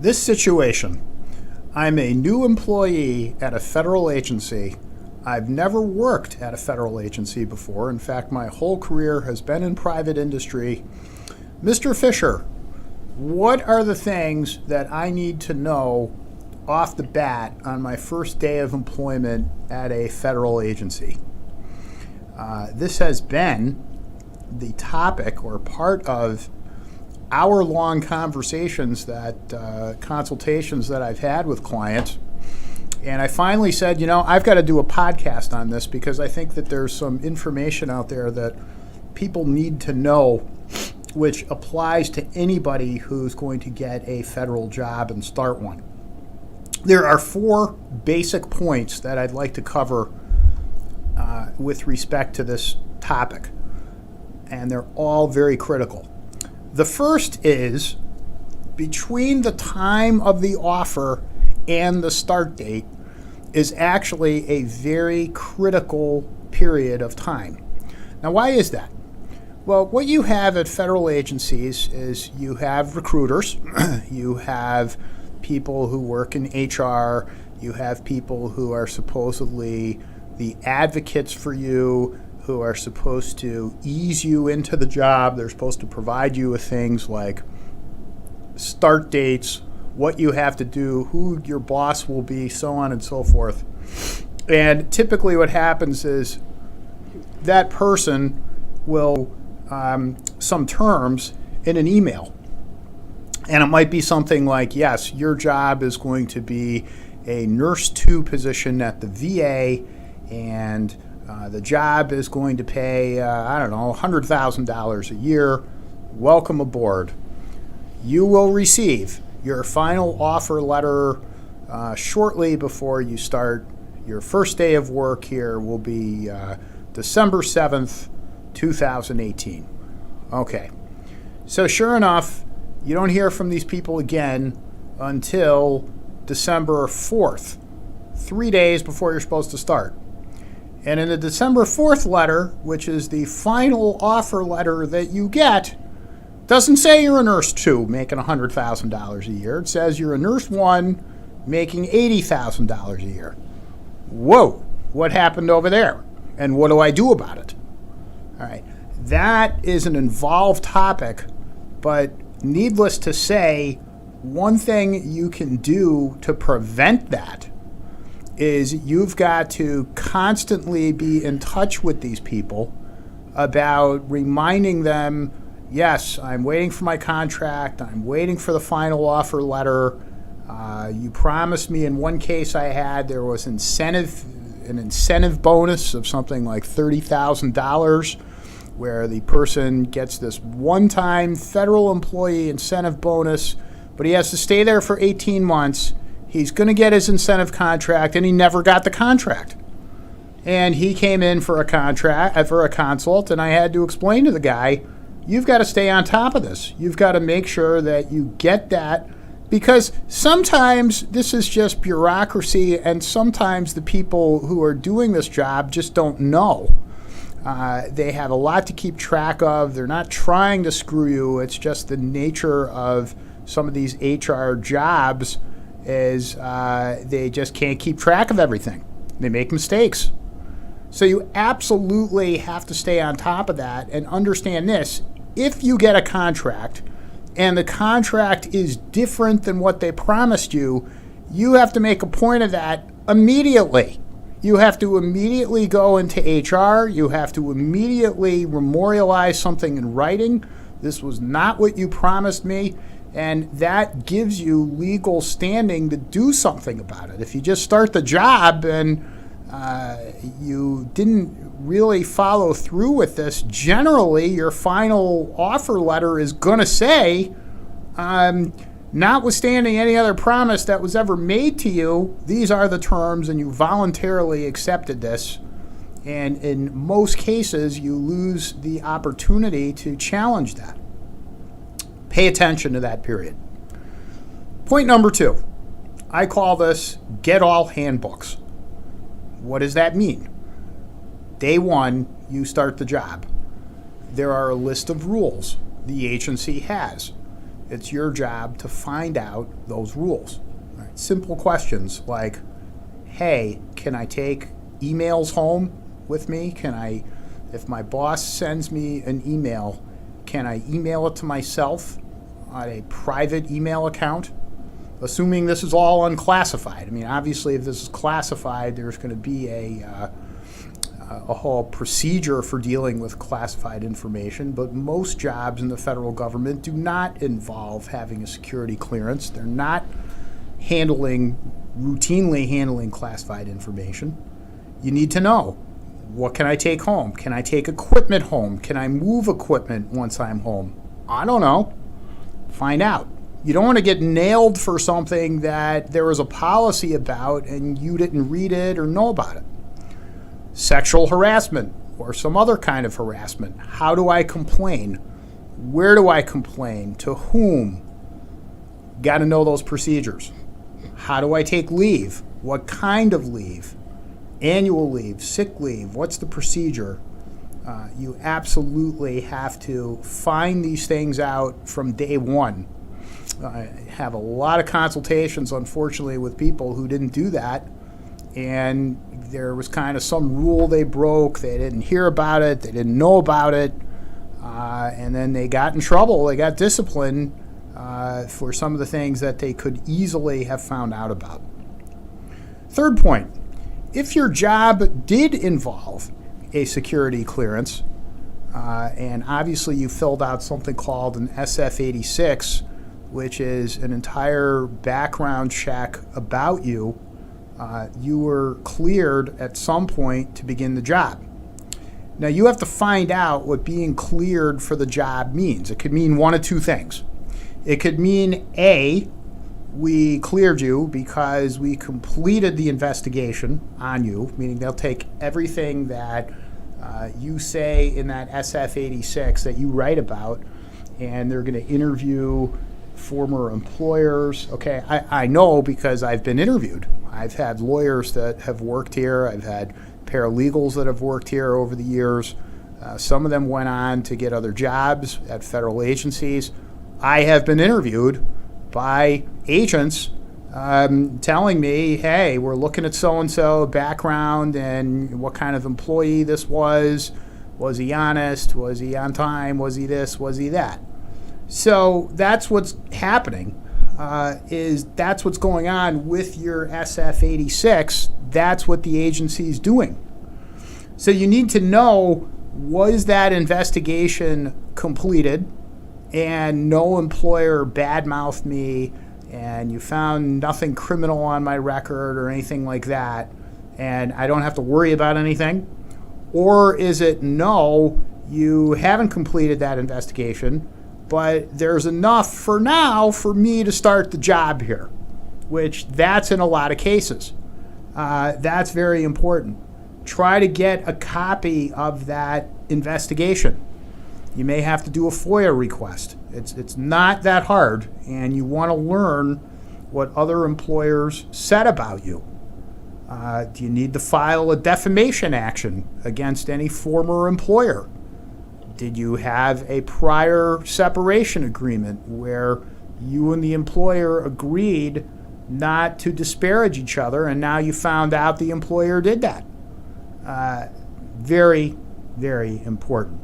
This situation, I'm a new employee at a federal agency. I've never worked at a federal agency before. In fact, my whole career has been in private industry. Mr. Fischer, what are the things that I need to know off the bat on my first day of employment at a federal agency? This has been the topic or part of hour-long conversations consultations that I've had with clients. And I finally said, I've got to do a podcast on this because I think that there's some information out there that people need to know, which applies to anybody who's going to get a federal job and start one. There are 4 basic points that I'd like to cover with respect to this topic, and they're all very critical. The first is, between the time of the offer and the start date is actually a very critical period of time. Now, why is that? Well, what you have at federal agencies is you have recruiters, you have people who work in HR, you have people who are supposedly the advocates for you, who are supposed to ease you into the job. They're supposed to provide you with things like start dates, what you have to do, who your boss will be, so on and so forth. And typically what happens is that person will some terms in an email. And it might be something like, yes, your job is going to be a Nurse 2 position at the VA, and the job is going to pay, $100,000 a year. Welcome aboard. You will receive your final offer letter shortly before you start. Your first day of work here will be December 7th, 2018. Okay. So sure enough, you don't hear from these people again until December 4th, 3 days before you're supposed to start. And in the December 4th letter, which is the final offer letter that you get, doesn't say you're a Nurse 2 making $100,000 a year. It says you're a Nurse 1 making $80,000 a year. Whoa, what happened over there? And what do I do about it? All right, that is an involved topic, but needless to say, one thing you can do to prevent that is you've got to constantly be in touch with these people about reminding them, yes, I'm waiting for my contract, I'm waiting for the final offer letter. You promised me. In one case I had, there was an incentive bonus of something like $30,000, where the person gets this one-time federal employee incentive bonus, but he has to stay there for 18 months. He's going to get his incentive contract, and he never got the contract. And he came in for a consult, and I had to explain to the guy, you've got to stay on top of this. You've got to make sure that you get that, because sometimes this is just bureaucracy, and sometimes the people who are doing this job just don't know. They have a lot to keep track of. They're not trying to screw you. It's just the nature of some of these HR jobs is they just can't keep track of everything. They make mistakes. So you absolutely have to stay on top of that and understand this. If you get a contract and the contract is different than what they promised you, you have to make a point of that immediately. You have to immediately go into HR. You have to immediately memorialize something in writing. This was not what you promised me. And that gives you legal standing to do something about it. If you just start the job and you didn't really follow through with this, generally your final offer letter is going to say, notwithstanding any other promise that was ever made to you, these are the terms and you voluntarily accepted this. And in most cases, you lose the opportunity to challenge that. Pay attention to that period. Point number 2, I call this get-all handbooks. What does that mean? Day 1, you start the job. There are a list of rules the agency has. It's your job to find out those rules. All right, simple questions like, hey, can I take emails home with me? If my boss sends me an email, can I email it to myself on a private email account? Assuming this is all unclassified. I mean, obviously, if this is classified, there's going to be a whole procedure for dealing with classified information, but most jobs in the federal government do not involve having a security clearance. They're not routinely handling classified information. You need to know, what can I take home? Can I take equipment home? Can I move equipment once I'm home? I don't know. Find out. You don't want to get nailed for something that there was a policy about and you didn't read it or know about it. Sexual harassment or some other kind of harassment. How do I complain? Where do I complain? To whom? Got to know those procedures. How do I take leave? What kind of leave? Annual leave, sick leave, what's the procedure? You absolutely have to find these things out from day one. I have a lot of consultations, unfortunately, with people who didn't do that, and there was kind of some rule they broke. They didn't hear about it. They didn't know about it, and then they got in trouble. They got disciplined for some of the things that they could easily have found out about. Third point, if your job did involve a security clearance, and obviously you filled out something called an SF-86, which is an entire background check about you, you were cleared at some point to begin the job. Now you have to find out what being cleared for the job means. It could mean one of two things. It could mean A, we cleared you because we completed the investigation on you, meaning they'll take everything that you say in that SF-86 that you write about, and they're going to interview former employers. Okay, I know because I've been interviewed. I've had lawyers that have worked here. I've had paralegals that have worked here over the years. Some of them went on to get other jobs at federal agencies. I have been interviewed by agents telling me, hey, we're looking at so-and-so background and what kind of employee this was. Was he honest? Was he on time? Was he this? Was he that? So that's what's happening, that's what's going on with your SF-86. That's what the agency is doing. So you need to know, was that investigation completed and no employer badmouthed me and you found nothing criminal on my record or anything like that, and I don't have to worry about anything? Or is it, no, you haven't completed that investigation, but there's enough for now for me to start the job here, which that's in a lot of cases. That's very important. Try to get a copy of that investigation. You may have to do a FOIA request. It's not that hard, and you want to learn what other employers said about you. Do you need to file a defamation action against any former employer? Did you have a prior separation agreement where you and the employer agreed not to disparage each other, and now you found out the employer did that? Very, very important.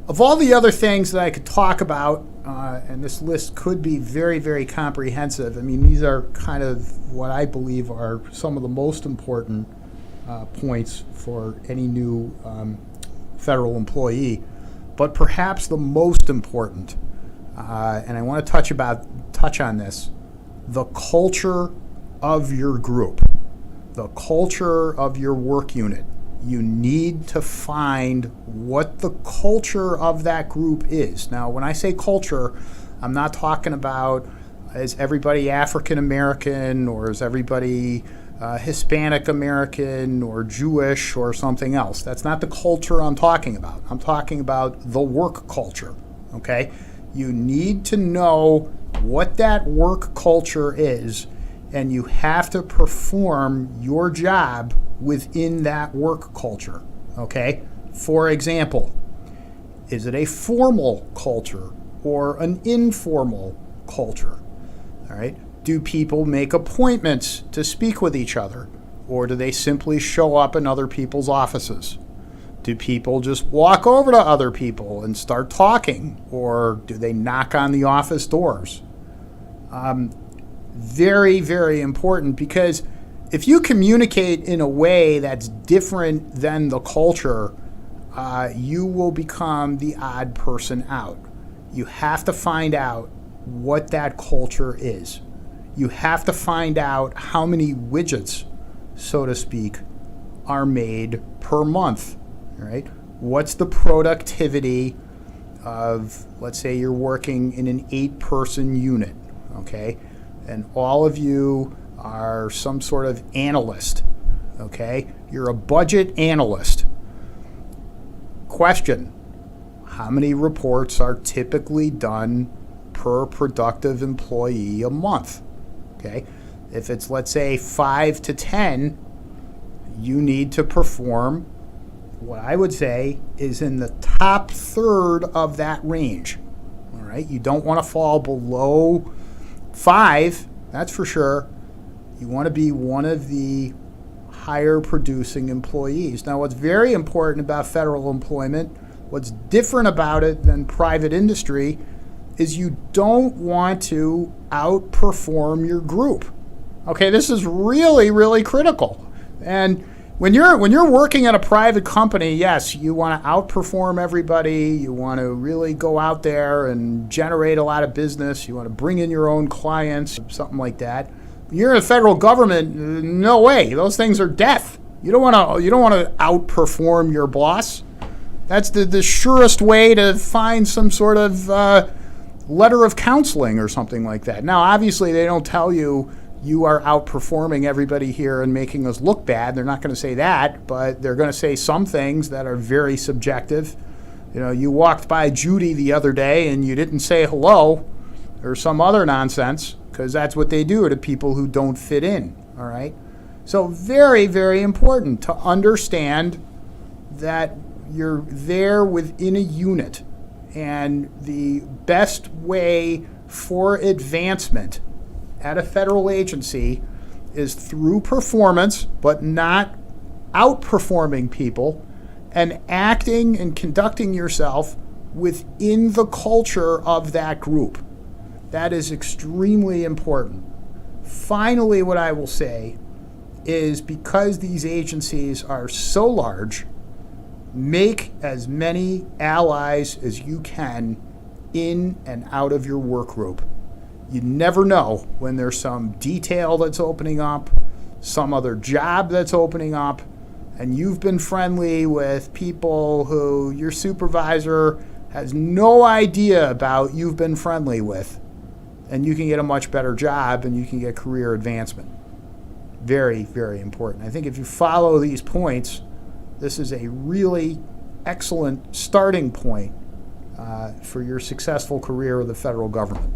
Of all the other things that I could talk about, and this list could be very, very comprehensive. I mean, these are kind of what I believe are some of the most important points for any new federal employee, but perhaps the most important, and I want to touch on this, the culture of your group, the culture of your work unit. You need to find what the culture of that group is. Now, when I say culture, I'm not talking about, is everybody African American, or is everybody Hispanic American or Jewish or something else. That's not the culture I'm talking about. I'm talking about the work culture, okay? You need to know what that work culture is, and you have to perform your job within that work culture, okay? For example, is it a formal culture or an informal culture? All right. Do people make appointments to speak with each other, or do they simply show up in other people's offices? Do people just walk over to other people and start talking, or do they knock on the office doors? Very, very important, because if you communicate in a way that's different than the culture, you will become the odd person out. You have to find out what that culture is. You have to find out how many widgets, so to speak, are made per month. All right? What's the productivity of, let's say you're working in an 8-person unit, okay? And all of you are some sort of analyst, okay? You're a budget analyst. Question: how many reports are typically done per productive employee a month? Okay, if it's, let's say, 5 to 10, you need to perform what I would say is in the top third of that range. All right, you don't want to fall below 5, that's for sure. You want to be one of the higher producing employees. Now, what's very important about federal employment, what's different about it than private industry, is you don't want to outperform your group. Okay, this is really, really critical. And when you're working at a private company, yes, you want to outperform everybody. You want to really go out there and generate a lot of business. You want to bring in your own clients, something like that. When you're in the federal government, no way. Those things are death. You don't want to outperform your boss. That's the surest way to find some sort of letter of counseling or something like that. Now, obviously, they don't tell you you are outperforming everybody here and making us look bad. They're not going to say that, but they're going to say some things that are very subjective. You know, you walked by Judy the other day and you didn't say hello or some other nonsense, because that's what they do to people who don't fit in, all right? So very, very important to understand that you're there within a unit, and the best way for advancement at a federal agency is through performance, but not outperforming people, and acting and conducting yourself within the culture of that group. That is extremely important. Finally, what I will say is, because these agencies are so large, make as many allies as you can in and out of your work group. You never know when there's some detail that's opening up, some other job that's opening up, and you've been friendly with people who your supervisor has no idea about you've been friendly with, and you can get a much better job and you can get career advancement. Very, very important. I think if you follow these points, this is a really excellent starting point for your successful career with the federal government.